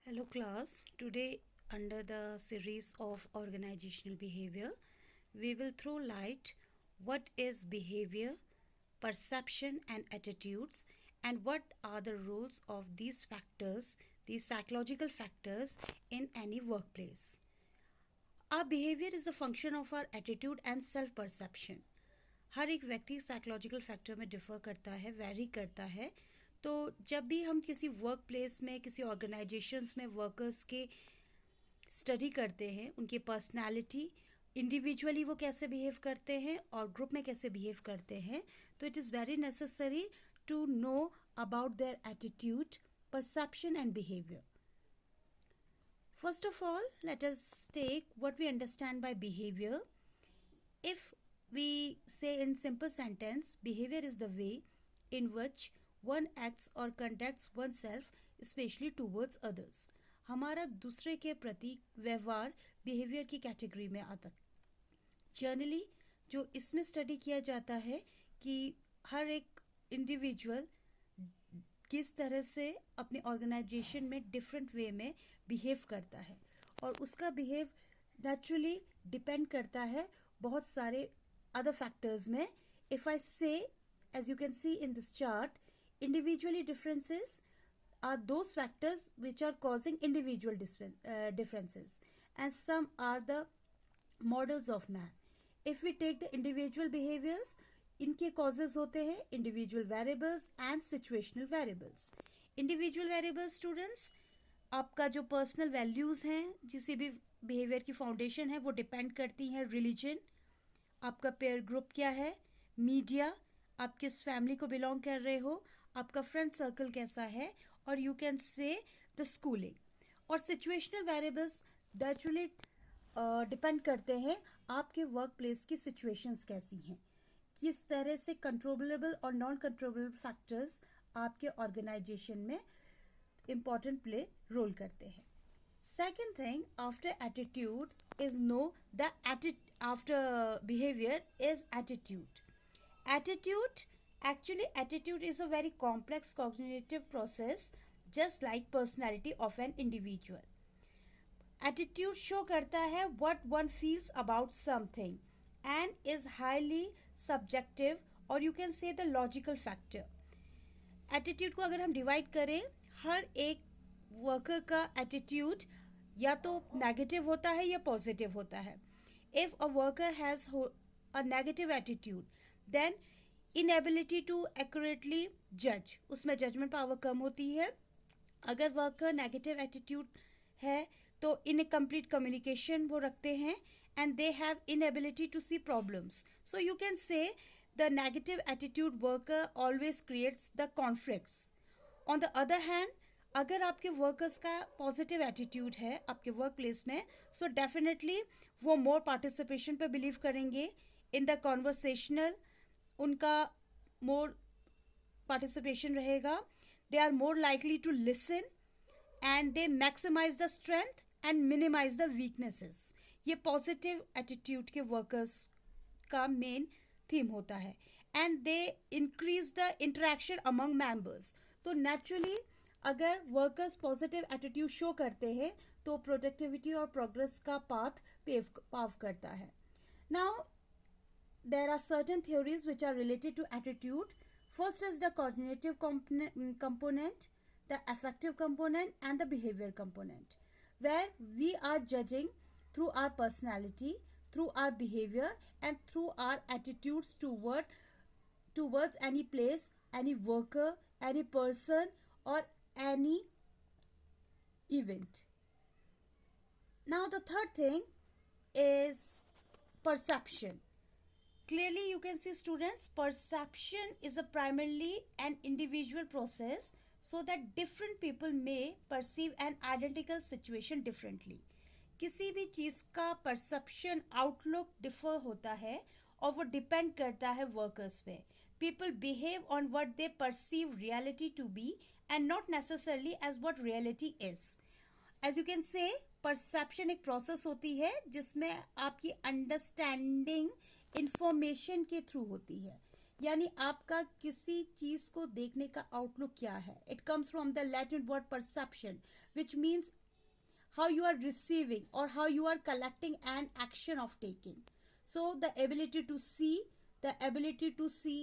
Hello class, today under the series of organizational behavior, we will throw light what is behavior, perception and attitudes and what are the roles of these factors, these psychological factors in any workplace. Our behavior is a function of our attitude and self perception. हर एक व्यक्ति psychological factor में differ करता है, very करता है. तो जब भी हम किसी वर्क प्लेस में, किसी ऑर्गेनाइजेशंस में वर्कर्स के स्टडी करते हैं, उनकी पर्सनालिटी, इंडिविजुअली वो कैसे बिहेव करते हैं और ग्रुप में कैसे बिहेव करते हैं, तो it is very necessary to know about their attitude, perception and behavior. First of all, let us take what we understand by behavior. If we say in simple sentence, behavior is the way in which one acts or conducts oneself, especially towards others. हमारा दूसरे के प्रति व्यवहार behaviour की category में आता है. Generally जो इसमें स्टडी किया जाता है कि हर एक इंडिविजुअल किस तरह से अपने ऑर्गेनाइजेशन में डिफरेंट वे में बिहेव करता है और उसका बिहेव नेचुरली डिपेंड करता है बहुत सारे other factors में. If I say, as you can see in this chart, individually differences are those factors which are causing individual differences, and some are the models of man. If we take the individual behaviors, इनके causes होते हैं individual variables and situational variables. Individual variables students, आपका जो personal values हैं, जिस भी behaviour की foundation है वो डिपेंड करती हैं रिलीजन, आपका पेयर ग्रुप क्या है, मीडिया, आप किस फैमिली को बिलोंग कर रहे हो, आपका फ्रेंड सर्कल कैसा है, और you can say the schooling. और सिचुएशनल वेरिएबल्स नेचुरली डिपेंड करते हैं आपके वर्क प्लेस की सिचुएशंस कैसी हैं, किस तरह से कंट्रोलेबल और नॉन कंट्रोलेबल फैक्टर्स आपके ऑर्गेनाइजेशन में इम्पॉर्टेंट प्ले रोल करते हैं. Second thing after attitude is know the after behavior is attitude. Attitude is a very complex cognitive process, just like personality of an individual. Attitude show करता है what one feels about something and is highly subjective, or you can say the logical factor. Attitude को अगर हम divide करें, हर एक worker का attitude या तो नेगेटिव होता है या पॉजिटिव होता है. If a worker has a negative attitude, then inability to accurately जज, उसमें जजमेंट पावर कम होती है. अगर वर्कर नेगेटिव एटीट्यूड है तो इनकम्प्लीट कम्युनिकेशन वो रखते हैं and they have inability to see problems. So you can say the negative attitude worker always creates the conflicts. On the other hand, अगर आपके वर्कर्स का पॉजिटिव एटीट्यूड है आपके वर्क प्लेस में, सो डेफिनेटली वो मोर पार्टिसिपेशन पे believe करेंगे in the conversational, उनका मोर पार्टिसिपेशन रहेगा. They are more likely to listen and they maximise the strength and minimise the weaknesses. ये पॉजिटिव एटीट्यूड के वर्कर्स का मेन थीम होता है. And they increase the interaction among members. तो naturally अगर workers positive attitude show करते हैं तो प्रोडक्टिविटी और प्रोग्रेस का पाथ पाव करता है. Now there are certain theories which are related to attitude. First is the cognitive component, the affective component and the behavior component, where we are judging through our personality, through our behavior and through our attitudes towards any place, any worker, any person or any event. Now the third thing is perception. Clearly you can see students, perception is a primarily an individual process so that different people may perceive an identical situation differently. किसी भी चीज़ का perception outlook differ होता है और वो depend करता है workers पे. People behave on what they perceive reality to be and not necessarily as what reality is. As you can say perception एक प्रोसेस होती है जिसमें आपकी अंडरस्टैंडिंग इंफॉर्मेशन के थ्रू होती है यानी आपका किसी चीज को देखने का आउटलुक क्या है. It comes from the Latin word perception which means how you are receiving or how you are collecting an action of taking. So the ability to see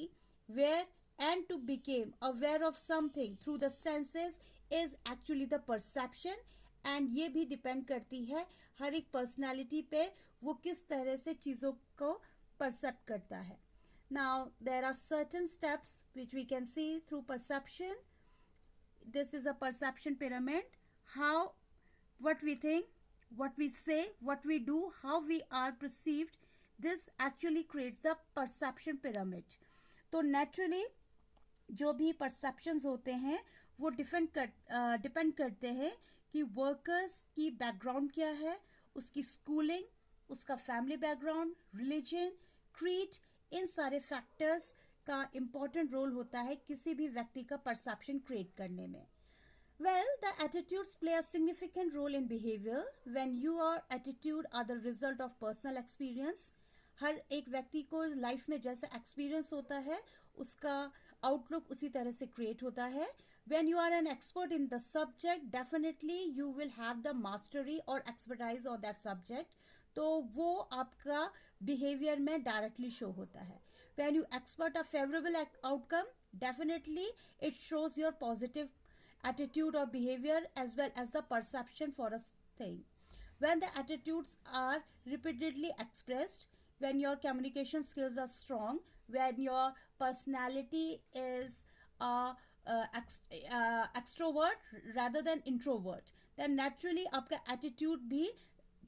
where and to become aware of something through the senses is actually the perception. and ये भी depend करती है हर एक personality पे वो किस तरह से चीज़ों को परसेप्ट करता है. Now there are certain steps which we can see through perception. This is a perception pyramid. How what we think, what we say, what we do, how we are perceived, this actually creates a perception pyramid. तो naturally जो भी perceptions होते हैं वो depend करते हैं कि workers की बैकग्राउंड क्या है, उसकी स्कूलिंग, उसका फैमिली बैकग्राउंड, रिलीजन, क्रीड, इन सारे फैक्टर्स का इम्पॉर्टेंट रोल होता है किसी भी व्यक्ति का परसेप्शन क्रिएट करने में. Well, the attitudes play a significant role in behavior. When your attitude are the result of personal experience, हर एक व्यक्ति को लाइफ में जैसा एक्सपीरियंस होता है उसका आउटलुक उसी तरह से क्रिएट होता है. When you are an expert in the subject, definitely you will have the mastery or expertise on that subject. तो वो आपका behavior में directly show होता है. When you expect a favorable outcome, definitely it shows your positive attitude or behavior as well as the perception for a thing. When the attitudes are repeatedly expressed, when your communication skills are strong, when your personality is extrovert rather than introvert, then naturally आपका attitude भी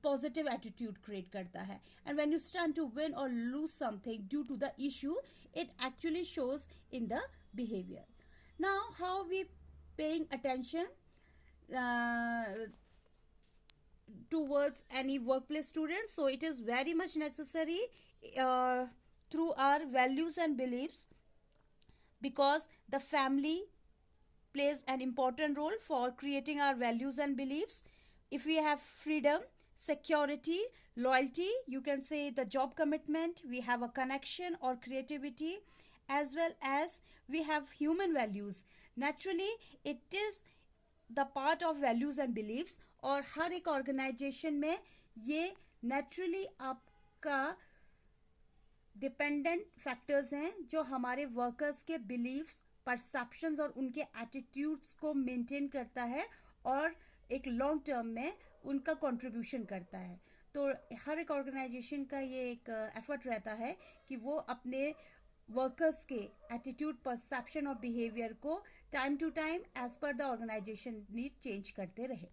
positive attitude create करता है. And when you stand to win or lose something due to the issue, it actually shows in the behavior. Now how we paying attention towards any workplace students, so it is very much necessary through our values and beliefs, because the family plays an important role for creating our values and beliefs. If we have freedom, security, loyalty, you can say the job commitment, we have a connection or creativity, as well as we have human values. Naturally it is the part of values and beliefs, और हर एक organisation में ये naturally आपका dependent factors हैं जो हमारे workers के beliefs, perceptions और उनके एटीट्यूड्स को मेंटेन करता है और एक लॉन्ग टर्म में उनका कंट्रीब्यूशन करता है. तो हर एक ऑर्गेनाइजेशन का ये एक एफर्ट रहता है कि वो अपने वर्कर्स के एटीट्यूड, परसेप्शन और बिहेवियर को time to time as per the organisation need change करते रहे.